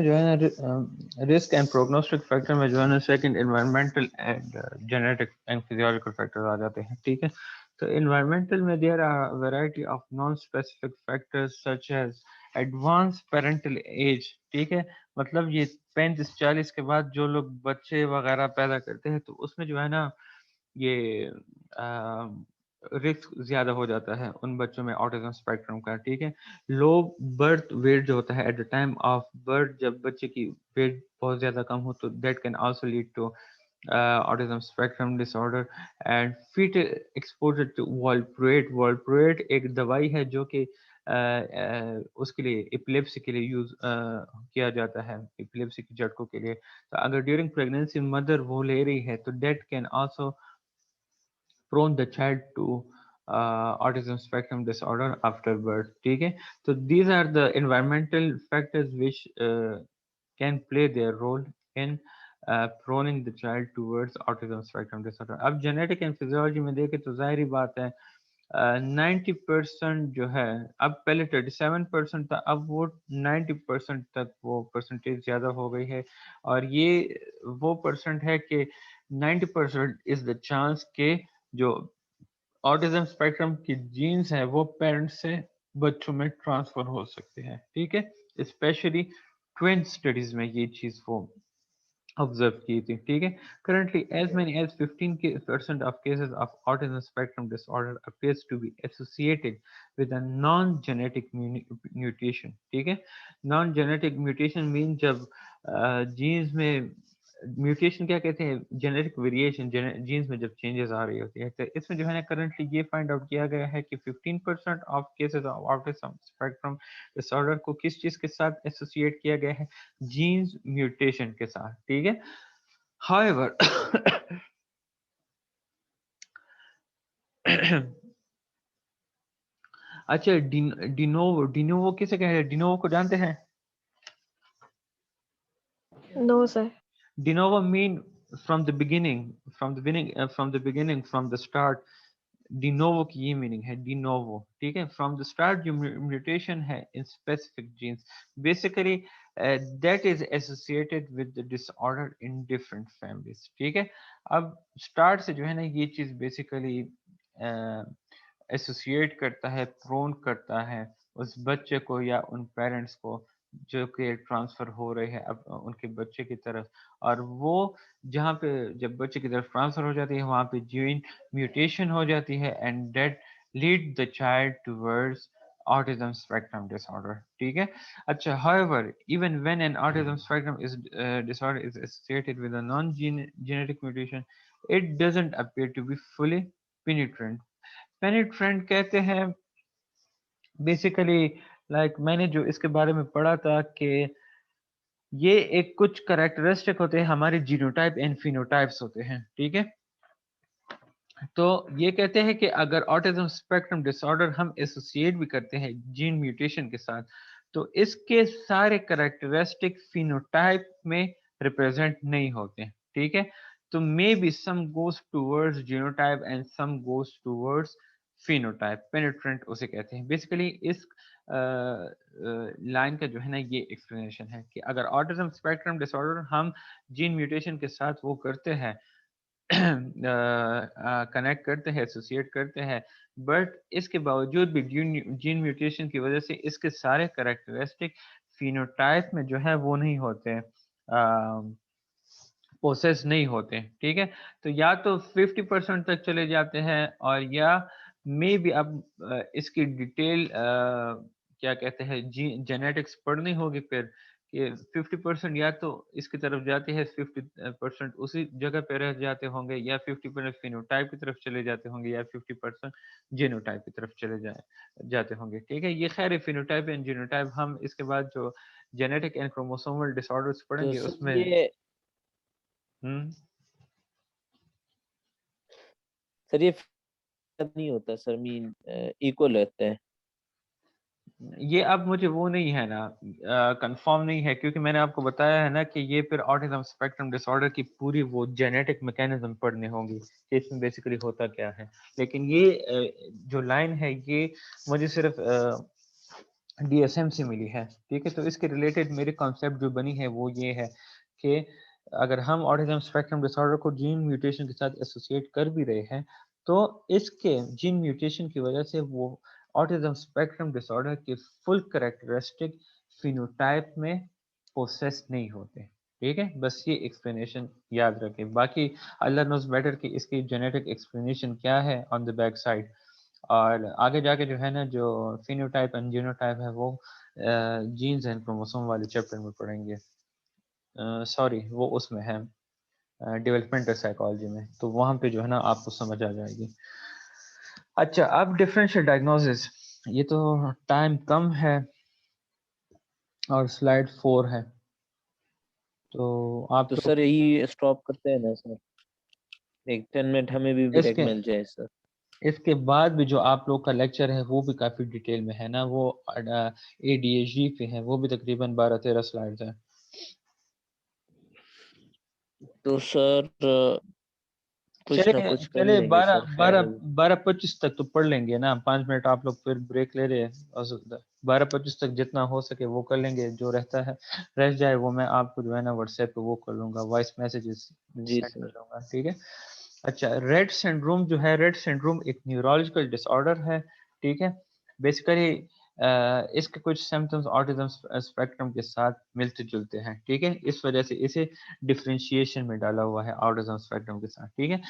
जो है ना रिस्क एंड प्रोग्नोस्टिक फैक्टर में जो है ना second environmental and genetic and physiological factors आ जाते हैं, ठीक है। तो एनवायरमेंटल में there are variety of non specific factors such as advance parental age, ठीक है। मतलब ये 35-40 के बाद जो लोग बच्चे वगैरह पैदा करते हैं तो उसमें जो है ना ये रिस्क ज्यादा हो जाता है उन बच्चों में ऑटिज्म स्पेक्ट्रम का, ठीक है। लो बर्थ वेट जो होता है at the time of birth, जब बच्चे की वेट बहुत ज्यादा कम हो तो that can also lead to autism spectrum disorder. And fetal exposure to valproate, valproate एक दवाई है जो कि उसके लिए एपिलेप्सी के लिए यूज किया जाता है, एपिलेप्सी के झटकों के लिए। तो अगर ड्यूरिंग प्रेगनेंसी मदर वो ले रही है तो that can also prone the child to autism spectrum disorder after birth, ठीक है। तो these are the environmental factors which can play their role in proning the child towards autism spectrum disorder। अब genetic and physiology में देखें तो जाहिर बात है 90% जो है, अब पहले 37% था, अब वो 90% तक वो परसेंटेज ज़्यादा हो गई है। और ये वो परसेंट है कि 90% इज द चांस के जो ऑटिज्म स्पेक्ट्रम की जीन्स है वो पेरेंट्स से बच्चों में ट्रांसफर हो सकते हैं, ठीक है। स्पेशली ट्विन स्टडीज में ये चीज़ वो ऑब्जर्व की थी, ठीक है। Currently as many as 15% of cases of autism spectrum disorder appears to be associated with a non genetic mutation, ठीक है। नॉन जेनेटिक म्यूटेशन मीन जब जीन्स में म्यूटेशन क्या कहते हैं, जेनेटिक वेरिएशन, जीन्स में जब चेंजेस आ रही होती है। तो इसमें जो है ना करंटली ये फाइंड आउट किया गया है कि 15% of cases of autism spectrum disorder को किस चीज के साथ एसोसिएट किया गया है, जीन्स म्यूटेशन के साथ, ठीक है। However, अच्छा डिनोवो, डिनोवो किसे कहते हैं, डिनोवो को जानते हैं? No, sir. De novo mean from the beginning, from the beginning, from the start. De novo की ये मीनिंग है, डिनोवो, ठीक है। फ्रॉम द स्टार्ट जो म्यूटेशन है in specific jeans, basically that is associated with the disorder in different families, ठीक है। अब स्टार्ट से जो है ना ये चीज बेसिकली एसोसिएट करता है, प्रोन करता है उस बच्चे को या उन पेरेंट्स को जो कि ट्रांसफर हो रहे हैं अब उनके बच्चे की तरफ। और वो जहाँ पे जब बच्चे की तरफ ट्रांसफर हो जाती है वहाँ पे जीन म्यूटेशन हो जाती है and that lead the child towards autism spectrum disorder, ठीक है। अच्छा, however, even when an autism spectrum is disorder is associated with a non-genetic mutation, it doesn't appear to be fully penetrant। पेनिट्रेंट कहते हैं basically, like मैंने जो इसके बारे में पढ़ा था कि ये एक कुछ करेक्टरिस्टिक होते हैं हमारे जीनोटाइप एंड फिनोटाइप्स होते हैं, ठीक है। तो ये कहते हैं कि अगर ऑटिज्म स्पेक्ट्रम डिसऑर्डर हम एसोसिएट भी करते हैं जीन म्यूटेशन के साथ तो इसके सारे करेक्टरिस्टिक फिनोटाइप में रिप्रेजेंट नहीं होते, ठीक है। तो maybe some goes towards genotype and some goes towards phenotype, penetrant उसे कहते हैं। बेसिकली इस लाइन का जो है ना ये एक्सप्लेनेशन है कि अगर ऑटिज्म स्पेक्ट्रम डिसऑर्डर हम जीन म्यूटेशन के साथ वो करते हैं, कनेक्ट करते हैं, एसोसिएट करते हैं, बट इसके बावजूद भी जीन म्यूटेशन की वजह से इसके सारे करेक्टरिस्टिक फिनोटाइप में जो है वो नहीं होते, पोसेस नहीं होते, ठीक है। तो या तो 50% तक चले जाते हैं और या मे भी अब इसकी डिटेल क्या कहते हैं जेनेटिक्स पढ़नी होगी फिर कि 50% या तो इसकी तरफ जाती है, 50% उसी जगह पे रह जाते होंगे, या 50% फिनोटाइप की तरफ चले जाते होंगे, या 50% जीनोटाइप की तरफ जाते होंगे, ठीक है। ये खैर फिनोटाइप एंड जीनोटाइप हम इसके बाद जो जेनेटिक एंड क्रोमोसोमल डिसऑर्डर्स तो पढ़ेंगे सर उसमें। ये हम्म। सर ये नहीं होता सर, मीन इक्वल रहते हैं। ये अब मुझे वो नहीं है ना, कंफर्म नहीं है, क्योंकि मैंने आपको बताया है ना कि ये फिर ऑटिज्म स्पेक्ट्रम डिसऑर्डर की पूरी वो जेनेटिक मैकेनिज्म पढ़नी होगी कि इसमें बेसिकली होता क्या है। लेकिन ये जो लाइन है ये मुझे सिर्फ DSM से मिली है, ठीक है। तो इसके रिलेटेड मेरी कॉन्सेप्ट जो बनी है वो ये है कि अगर हम ऑटिज्म स्पेक्ट्रम डिसऑर्डर को जीन म्यूटेशन के साथ एसोसिएट कर भी रहे हैं, तो इसके जीन म्यूटेशन की वजह से वो ऑटिज्म स्पेक्ट्रम डिसऑर्डर के फुल करेक्टरिस्टिक फिनोटाइप में पोसेस नहीं होते, ठीक है। बस ये एक्सप्लेनेशन याद रखें, बाकी अल्लाह नोज बेटर कि इसकी जेनेटिक एक्सप्लेनेशन क्या है ऑन द बैक साइड। और आगे जाके जो है ना, जो फिनोटाइप एंड जीनोटाइप है वो जीन्स एंड क्रोमोसोम वाले चैप्टर में पढ़ेंगे। सॉरी, वो उसमें है डेवलपमेंटल साइकोलॉजी में, तो वहाँ पे जो है ना आपको समझ आ जाएगी। अच्छा, अब डिफरेंशियल डायग्नोसिस, ये तो टाइम कम है और स्लाइड 4 है, तो आप तो लोग सर यही स्टॉप करते हैं ना सर, एक 10 मिनट हमें भी ब्रेक इसके मिल जाए सर। इसके बाद भी जो आप लोग का लेक्चर है वो भी काफ़ी डिटेल में है ना, वो ADHD पे है, वो भी तकरीबन 12-13 स्लाइड्स है। तो सर कुछ चले ना कुछ कर चले लेंगे सर, 12 खैर 12 है। 12:25 तक तो पढ़ लेंगे ना, 5 मिनट आप लोग फिर ब्रेक ले रहे हैं, और 12:25 तक जितना हो सके वो कर लेंगे, जो रहता है रह जाए वो मैं आपको जो है ना व्हाट्सएप पे वो कर लूंगा, वॉइस मैसेजेस जी सेंड कर सर। दूंगा, ठीक है। अच्छा, रेड सिंड्रोम जो है, रेड सिंड्रोम एक न्यूरोलॉजिकल डिसऑर्डर है, ठीक है। बेसिकली इसके कुछ सिम्टम्स ऑटिज्म स्पेक्ट्रम के साथ मिलते जुलते हैं, ठीक है। इस वजह से इसे डिफरेंशिएशन में डाला हुआ है ऑटिज्म स्पेक्ट्रम के साथ, ठीक है।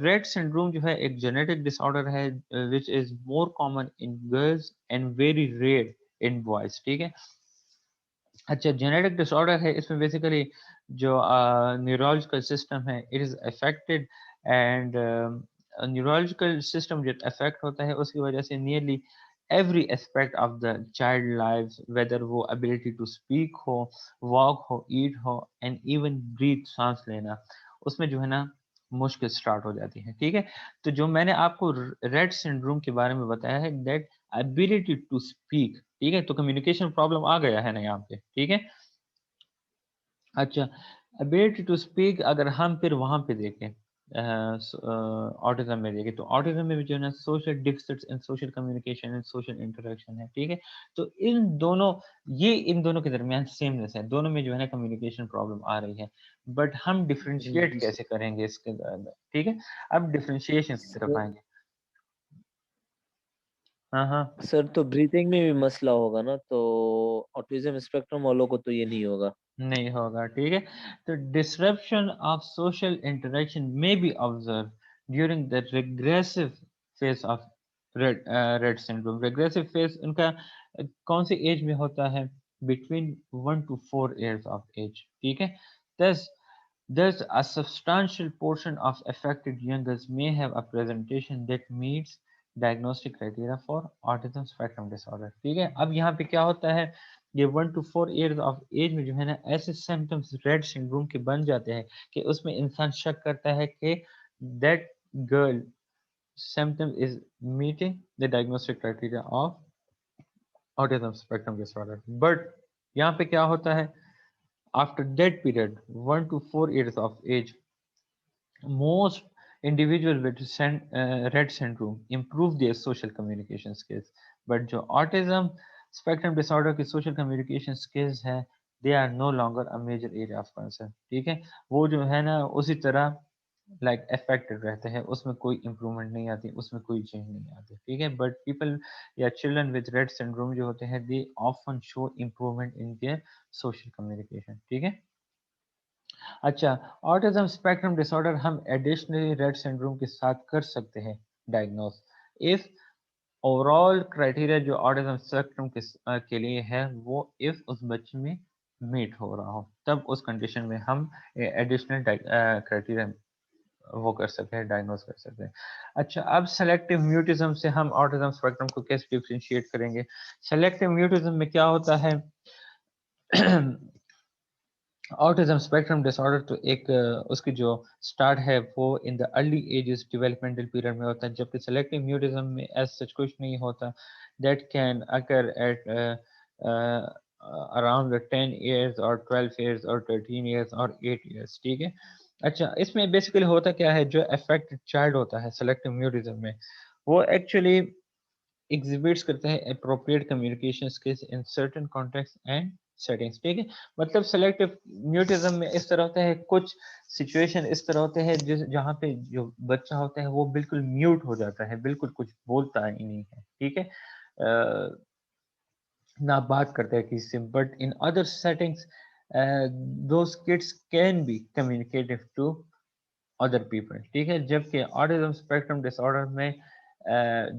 रेड सिंड्रोम जो है एक जेनेटिक डिसऑर्डर है which is more common in girls and very rare in boys, ठीक है। अच्छा, जेनेटिक डिसऑर्डर है, इसमें बेसिकली जो न्यूरोलॉजिकल सिस्टम है it is affected, and neurological system जब अफेक्ट होता है उसकी वजह से nearly every aspect of the child life, whether वो एबिलिटी टू स्पीक हो, वॉक हो, ईट हो, एंड इवन ब्रीथ, सांस लेना, उसमें जो है ना मुश्किल स्टार्ट हो जाती है, ठीक है। तो जो मैंने आपको रेड सिंड्रोम के बारे में बताया है, दैट एबिलिटी टू स्पीक, ठीक है, तो कम्युनिकेशन प्रॉब्लम आ गया है ना यहाँ पे, ठीक है। अच्छा, एबिलिटी टू स्पीक अगर हम फिर वहाँ पे देखें ऑटिज्म में देखें, तो ऑटिज्म में भी जो है ना social deficits in social communication and social interaction है, ठीक है। तो इन दोनों के दरमियान सेमनेस है, दोनों में जो है ना कम्युनिकेशन प्रॉब्लम आ रही है, बट हम डिफरेंशिएट जी कैसे करेंगे इसके अंदर, ठीक है। अब डिफरेंशिएशन की तरफ सर। आएंगे। हाँ हाँ। सर तो ब्रीथिंग में भी मसला होगा ना, तो ऑटिज्म स्पेक्ट्रम वालों को तो ये नहीं होगा। नहीं होगा, ठीक है। तो disruption of social interaction may be observe during the regressive phase of Rett syndrome. Regressive phase उनका कौन सी एज में होता है? Between 1 to 4 years of age, ठीक है। दस Thus, a substantial portion of affected youngers may have a presentation that meets diagnostic criteria for autism spectrum disorder, ठीक है। अब यहाँ पे क्या होता है, ये 1 to 4 years ऑफ एज में जो है ना ऐसे सिम्टम्स रेड सिंड्रोम के बन जाते हैं कि उसमें इंसान शक करता है कि that girl symptom is meeting the diagnostic criteria of autism spectrum disorder, but यहाँ पे क्या होता है, after that period 1 to 4 years of age, most individuals with Rett syndrome improve their social communication skills, but जो autism spectrum disorder की social communication skills है, they are no longer a major area of concern, ठीक है। वो जो है ना उसी तरह लाइक अफेक्टेड रहते हैं, उसमें कोई इम्प्रूवमेंट नहीं आती, उसमें कोई चेंज नहीं आती, ठीक है। बट पीपल या चिल्ड्रन विद रेड सिंड्रोम जो होते हैं, they often show improvement in their social communication, ठीक है। अच्छा, ऑटिज्म स्पेक्ट्रम डिसऑर्डर हम एडिशनली रेड सिंड्रोम के साथ कर सकते हैं डायग्नोस, इफ ओवरऑल क्राइटेरिया जो ऑटिज्म स्पेक्ट्रम के लिए है वो इफ उस बच्चे में मीट हो रहा हो, तब उस कंडीशन में हम एडिशनल क्राइटेरिया वो कर सकते हैं, डायग्नोस कर सकते हैं। अच्छा, अब सेलेक्टिव म्यूटिज्म से हम ऑटिज्म स्पेक्ट्रम को कैसे डिफरेंशिएट करेंगे? सेलेक्टिव म्यूटिज्म में क्या होता है? ऑटिज्म स्पेक्ट्रम डिसऑर्डर तो एक उसकी जो स्टार्ट है वो in the early ages developmental period में होता है, जबकि सेलेक्टिव म्यूटिज्म में एज सच कुछ नहीं होता, that can occur at around 10 years और 12 years और 13 years और 8 years, ठीक है। अच्छा, इसमें बेसिकली होता क्या है, जो अफेक्टेड चाइल्ड होता है सेलेक्टिव म्यूटिज्म में, वो एक्चुअली एग्जिबिट्स करता है appropriate communication skills in certain context and settings, ठीक है। मतलब सेलेक्टिव म्यूटिज्म में इस तरह होता है, कुछ सिचुएशन इस तरह होते हैं जिस जहाँ पे जो बच्चा होता है वो बिल्कुल म्यूट हो जाता है, बिल्कुल कुछ बोलता ही नहीं है, ठीक है। ना बात करता है किसी से, but in other settings those kids can be communicative to other people, ठीक है। जबकि ऑटिज्म स्पेक्ट्रम डिसऑर्डर में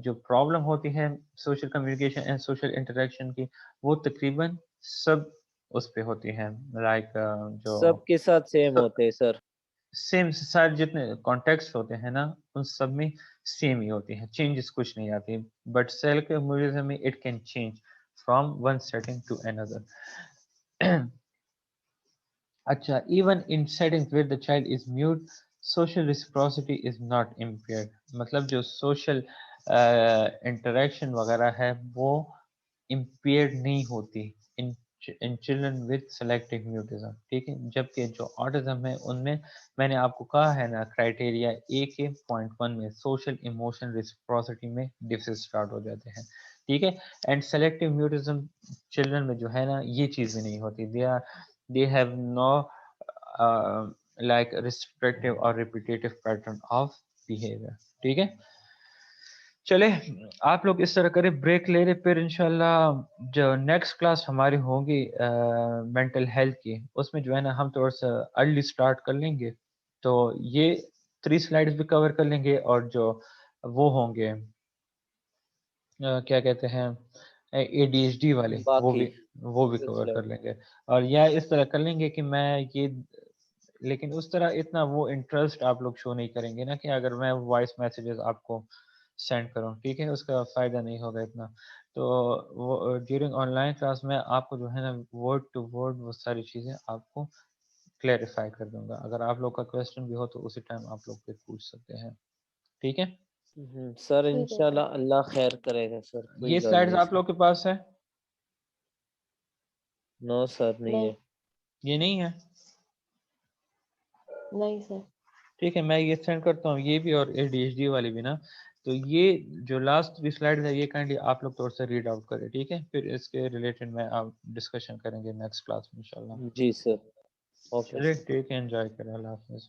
जो प्रॉब्लम होती है social communication and social interaction की, वो तकरीबन सब उस पे होती है, लाइक जो सबके साथ सेम होते हैं सर। सेम सारे जितने कॉन्टेक्स्ट होते हैं ना, उन सब में सेम ही होती है, चेंजेस कुछ नहीं आती। बट सेल के म्यूजिज्म में it can change from one setting to another. अच्छा, even in settings where the child is mute, social reciprocity is not impaired. मतलब जो social interaction वगैरह है वो impaired नहीं होती in children with selective mutism, ठीक है। जबकि जो autism है उनमें मैंने आपको कहा है ना, क्राइटेरिया ए के .1 में social emotion reciprocity में डिफिसिट स्टार्ट हो जाते हैं, ठीक है। एंड सेलेक्टिव म्यूटिज्म चिल्ड्रन में जो है ना, ये चीज़ें नहीं होती, they have no like restrictive or repetitive pattern of behavior, ठीक है। चले, आप लोग इस तरह करें, ब्रेक ले रहे, फिर इंशाल्लाह जो नेक्स्ट क्लास हमारी होगी मेंटल हेल्थ की, उसमें जो है ना हम थोड़ा सा अर्ली स्टार्ट कर लेंगे, तो ये 3 स्लाइड्स भी कवर कर लेंगे, और जो वो होंगे क्या कहते हैं ADHD वाले, बाकी वो भी कवर सिलसिले। कर लेंगे। और या इस तरह कर लेंगे कि मैं ये, लेकिन उस तरह इतना वो इंटरेस्ट आप लोग शो नहीं करेंगे ना, कि अगर मैं वॉइस मैसेजेस आपको सेंड करूं, ठीक है, उसका फ़ायदा नहीं होगा इतना। तो वो ड्यूरिंग ऑनलाइन क्लास में आपको जो है ना वर्ड टू वर्ड वो सारी चीज़ें आपको क्लेरिफाई कर दूंगा। अगर आप लोग का क्वेश्चन भी हो तो उसी टाइम आप लोग फिर पूछ सकते हैं, ठीक है। सर ठीक है सर। इंशाल्लाह अल्लाह खैर करेगा सर, कोई ये गल स्लाइड्स नहीं आप सर। लोग के पास है? नो सर नहीं नहीं, है। ये नहीं है? नहीं सर। ठीक है, मैं ये सेंड करता हूँ, ये भी और ADHD वाली भी ना। तो ये जो लास्ट 3 स्लाइड है ये काइंडली आप लोग थोड़ा सा रीड आउट करें, ठीक है। फिर इसके रिलेटेड में आप डिस्कशन करेंगे नेक्स्ट क्लास में इंशाल्लाह। जी सर। ओके चलिए सर। ठीक है, एंजॉय करें, अल्लाह हाफिज़।